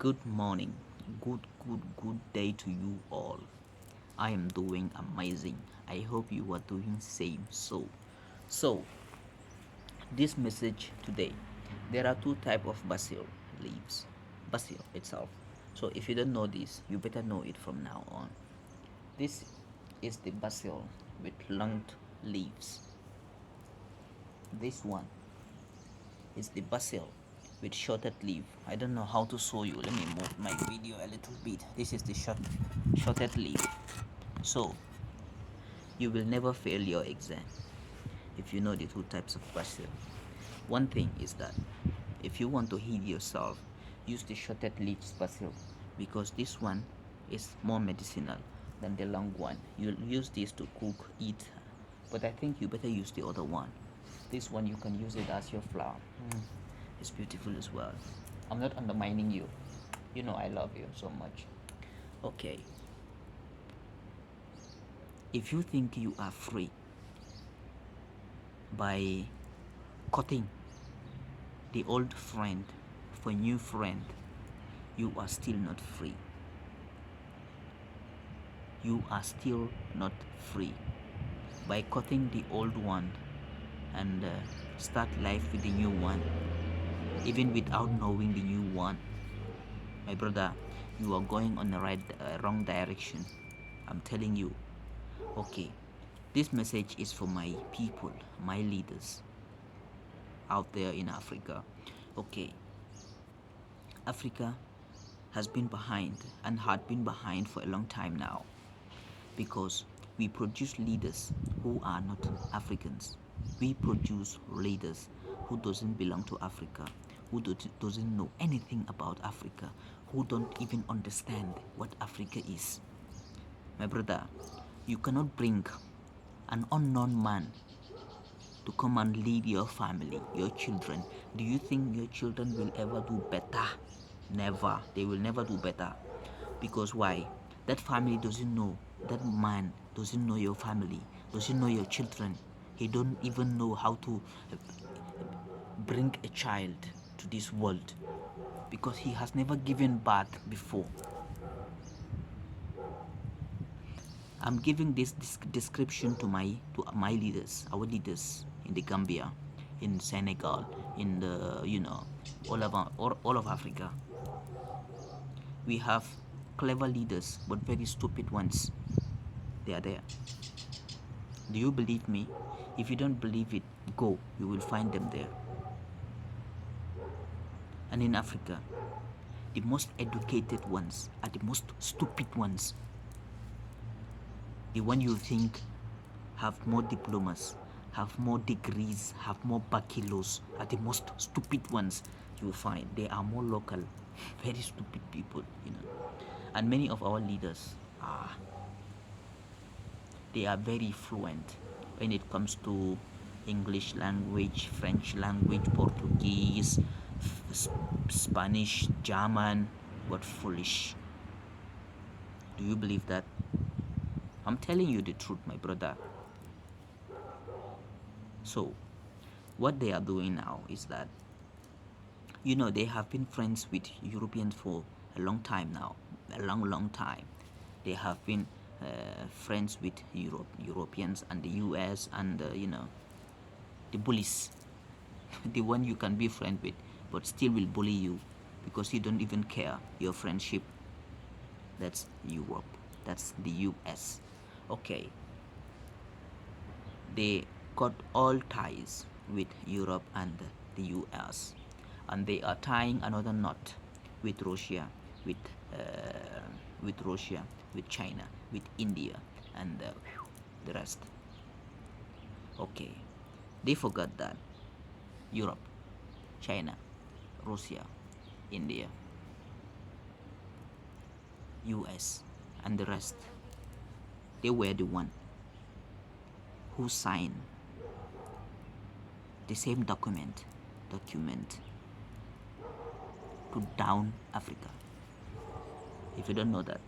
Good morning, good day to you all. I am doing amazing. I hope you are doing same. So this message today, there are two type of basil leaves, basil itself. So if you don't know this, you better know it from now on. This is the basil with long leaves. This one is the basil with shorted leaf. I don't know how to show you. Let me move my video a little bit. This is the shorted leaf. So you will never fail your exam if you know the two types of basil. One thing is that if you want to heal yourself, use the shorted leaves basil because this one is more medicinal than the long one. You'll use this to cook, eat, but I think you better use the other one. This one you can use it as your flour. It's beautiful as well. I'm not undermining you. You know I love you so much. Okay. If you think you are free by cutting the old friend for new friend, you are still not free. You are still not free. By cutting the old one and start life with the new one, even without knowing the new one, my brother, you are going on the wrong direction. I'm telling you. Okay, this message is for my people, my leaders out there in Africa. Okay, Africa has been behind and had been behind for a long time now because we produce leaders who are not Africans. We produce leaders who doesn't belong to Africa, who doesn't know anything about Africa, who don't even understand what Africa is. My brother, you cannot bring an unknown man to come and lead your family, your children. Do you think your children will ever do better? Never. They will never do better. Because why? That family doesn't know. That man doesn't know your family, doesn't know your children. He don't even know how to bring a child to this world because he has never given birth before. I'm giving this description to my leaders, our leaders in the Gambia, in Senegal, in the all of Africa. We have clever leaders, but very stupid ones. They are there. Do you believe me? If you don't believe it, go. You will find them there. And in Africa, the most educated ones are the most stupid ones. The one you think have more diplomas, have more degrees, have more bachelors are the most stupid ones you will find. They are more local, very stupid people. And many of our leaders they are very fluent when it comes to English language, French language, Portuguese, Spanish, German, but foolish. Do you believe that? I'm telling you the truth, my brother. So, what they are doing now is that, they have been friends with Europeans for a long time now, a long time. They have been friends with Europeans and the US and, the bullies, the one you can be friend with, but still will bully you because you don't even care your friendship. That's Europe. That's the US. Okay. They cut all ties with Europe and the US, and they are tying another knot with Russia, with Russia, with China, with India, and the rest. Okay, they forgot that Europe, China, Russia, India, US, and the rest, they were the one who signed the same document to down Africa. If you don't know that,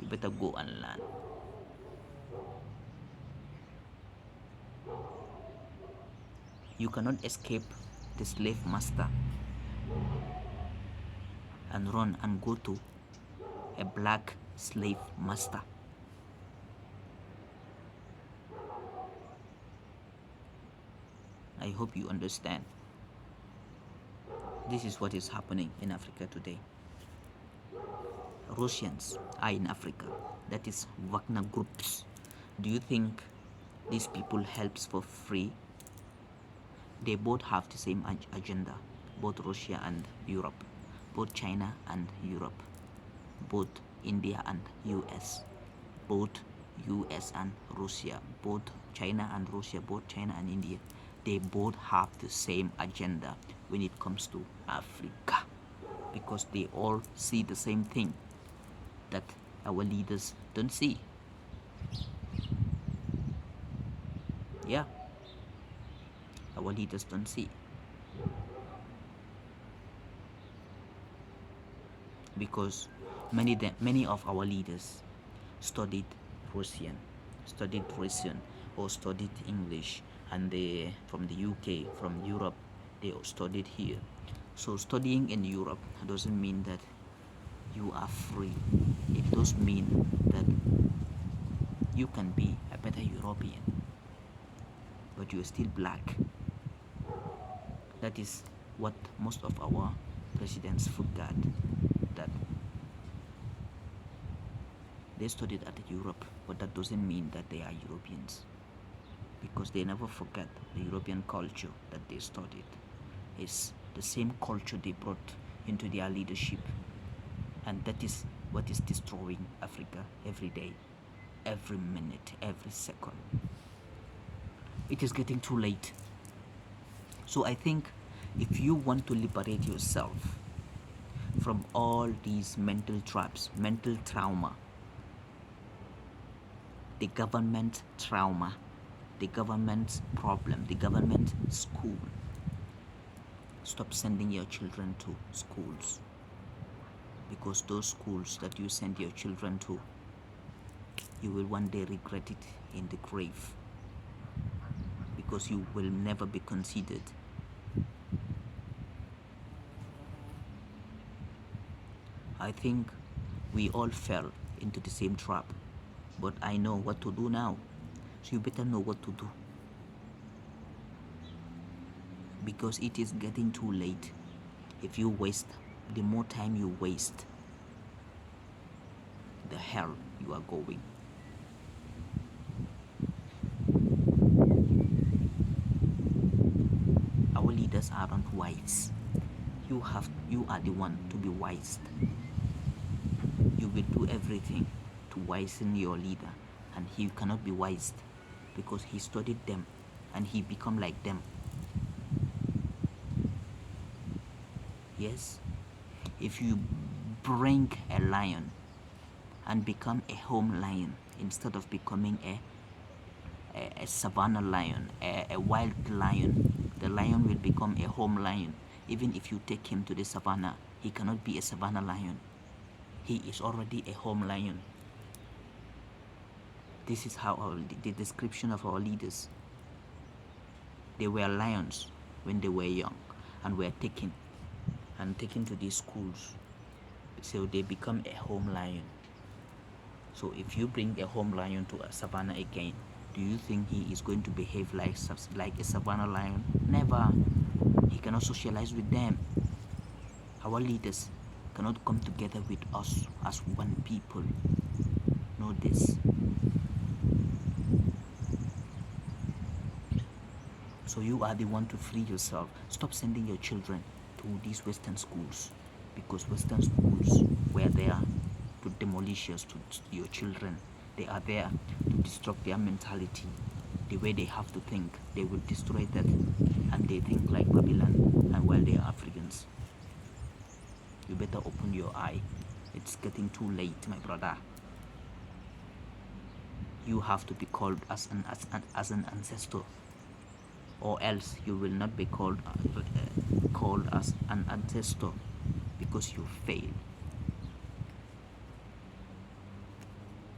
you better go and learn. You cannot escape the slave master. and run and go to a black slave master. I hope you understand. This is what is happening in Africa today. Russians are in Africa. That is Wagner groups. Do you think these people helps for free? They both have the same agenda, both Russia and Europe, both China and Europe, both India and US, both US and Russia, both China and Russia, both China and India. They both have the same agenda when it comes to Africa, because they all see the same thing that our leaders don't see. Yeah, our leaders don't see, because many of our leaders studied Russian, or studied English, and they from the UK, from Europe, they studied here. So studying in Europe doesn't mean that you are free. It does mean that you can be a better European, but you are still black. That is what most of our presidents forgot, that they studied at Europe, but that doesn't mean that they are Europeans, because they never forget the European culture that they studied. It's the same culture they brought into their leadership, and that is what is destroying Africa every day, every minute, every second. It is getting too late. So I think if you want to liberate yourself from all these mental traps, mental trauma, the government trauma, the government's problem, the government school, stop sending your children to schools, because those schools that you send your children to, you will one day regret it in the grave, because you will never be considered. I think we all fell into the same trap, but I know what to do now, so you better know what to do, because it is getting too late. If you waste, the more time you waste, the hell you are going. Our leaders aren't wise. You are the one to be wise. You will do everything to wisen your leader, and he cannot be wise because he studied them and he become like them. Yes, if you bring a lion and become a home lion instead of becoming a savannah lion, a wild lion, the lion will become a home lion. Even if you take him to the savannah, he cannot be a savannah lion. He is already a home lion. This is how the description of our leaders. They were lions when they were young and were taken to these schools, so they become a home lion. So if you bring a home lion to a savannah again, do you think he is going to behave like a savannah lion? Never. He cannot socialize with them. Our leaders cannot come together with us as one people. Know this. So you are the one to free yourself. Stop sending your children to these Western schools, because Western schools were there to demolish your children. They are there to disrupt their mentality, the way they have to think. They will destroy that, and they think like Babylon, and while they are Africans. You better open your eye. It's getting too late, my brother. You have to be called as an ancestor, or else you will not be called as an ancestor, because you fail.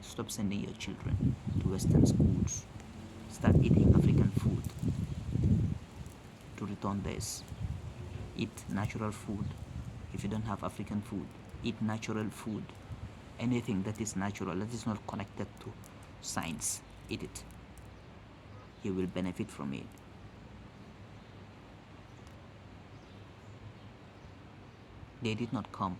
Stop sending your children to Western schools. Start eating African food. To return this, eat natural food. if you don't have African food. Eat natural food. Anything that is natural, that is not connected to science, eat it. You will benefit from it. They did not come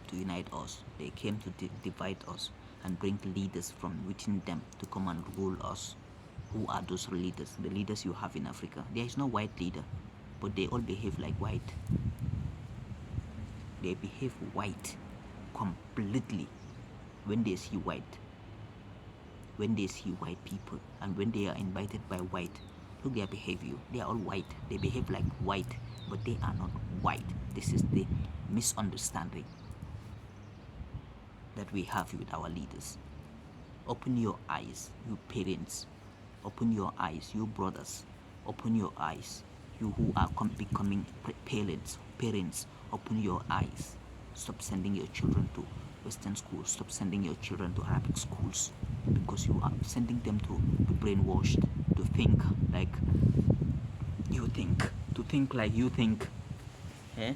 to unite us. They came to divide us and bring leaders from within them to come and rule us. Who are those leaders? The leaders you have in Africa. There is no white leader, but they all behave like white. They behave white completely when they see white. When they see white people and when they are invited by white, look their behavior. They are all white. They behave like white, but they are not white. This is the misunderstanding that we have with our leaders. Open your eyes, you parents. Open your eyes, you brothers. Open your eyes, you who are becoming parents. Open your eyes. Stop sending your children to Western schools. Stop sending your children to Arabic schools, because you are sending them to be brainwashed, to think like you think, to think like you think. Eh?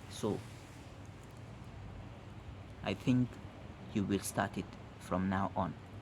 So I think you will start it from now on.